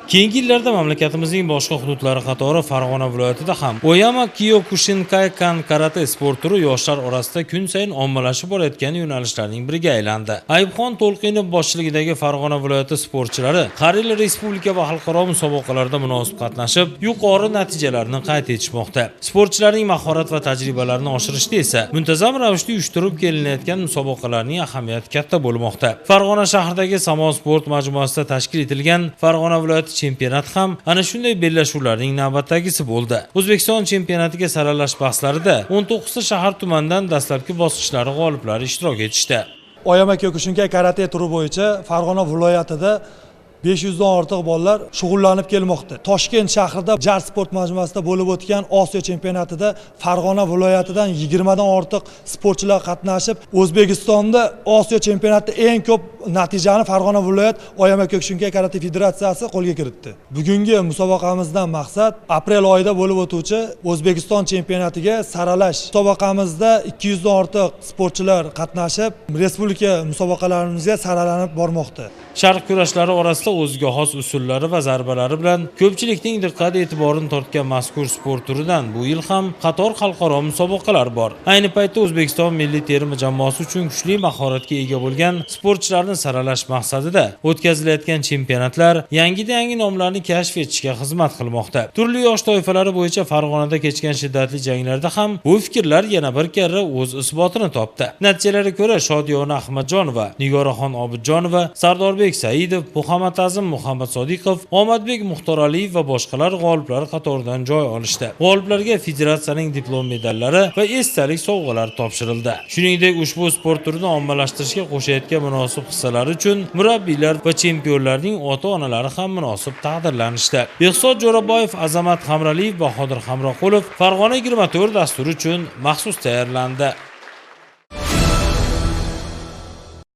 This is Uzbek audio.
Keyingi yillarda mamlakatimizning boshqa hududlari qatori Farg'ona viloyatida ham Oyama Kyokushinkai-kan karate sport turi yoshlar orasida kun sayin ommalashib borayotgan yo'nalishlarning biriga aylandi. Ayubxon To'lqinov boshchiligidagi Farg'ona viloyati sportchilari har yil respublika va xalqaro musobaqalarda munosib qatnashib, yuqori natijalarni qayd etishmoqda. Sportchilarning mahorat va tajribalarini oshirishda esa muntazam ravishda uyushtirib kelinayotgan musobaqalarning ahamiyati katta bo'lmoqda. Farg'ona shahridagi Samo sport majmuasida tashkil etilgan Farg'ona viloyati chempionat ham ana shunday bellashuvlarning navbatdagisi bo'ldi. O'zbekiston chempionatiga saralash bahslarida 19 ta shahar tumandan dastlabki bosqichlari g'oliblari ishtirok etishdi. Oyama Kyokushinkai karate turi bo'yicha Farg'ona viloyatida 500 dan ortiq bolalar shug'ullanib kelmoqda. Toshkent shahrida Jar sport majmuasida bo'lib o'tgan Osiyo chempionatida Farg'ona viloyatidan 20 dan ortiq sportchilar qatnashib, O'zbekistonda Osiyo chempionatida eng ko'p natijani Farg'ona viloyat Oyama Kyokushinkai karate federatsiyasi qo'lga kiritdi. Bugungi musobaqamizdan maqsad aprel oyida bo'lib o'tuvchi O'zbekiston chempionatiga saralash. Musobaqamizda 200 dan ortiq sportchilar qatnashib, respublika musobaqalarimizga saralanib bormoqda. Sharq kurashlari orasida o'ziga xos usullari va zarbalari bilan ko'pchilikning diqqat e'tiborini tortgan mazkur sport turidan bu yil ham qator xalqaro musobaqalar bor. Ayni paytda O'zbekiston milliy terma jamoasi uchun kuchli mahoratga ega bo'lgan sportchilarni saralash maqsadida o'tkazilayotgan chempionatlar yangi nomlarni kashf etishga xizmat qilmoqda. Turli yosh toifalari bo'yicha Farg'onada kechgan shiddatli janglarda ham bu fikrlar yana bir karra o'z isbotini topdi. Natijalarga ko'ra Shodiyona Ahmadjonova, Nigoraxon Obidjonova, Sardorbek Saidov, Muhammadazim Muhammad Sodiqov, Omadbek Muxtoraliyev va boshqalar g'oliblar qatoridan joy olishdi. G'oliblarga federatsiyaning diplom medallari va esdalik sovg'alar topshirildi. Shuningdek, ushbu sport turini ommalashtirishga qo'shayotgan munosib hissalari uchun murabbiylar va chempionlarning ota-onalari ham munosib taqdirlanishdi. Behzod Jo'raboyev, Azamat Hamraliyev va Bahodir Hamroqulov Farg'ona 24 dasturi uchun maxsus tayyorlandi.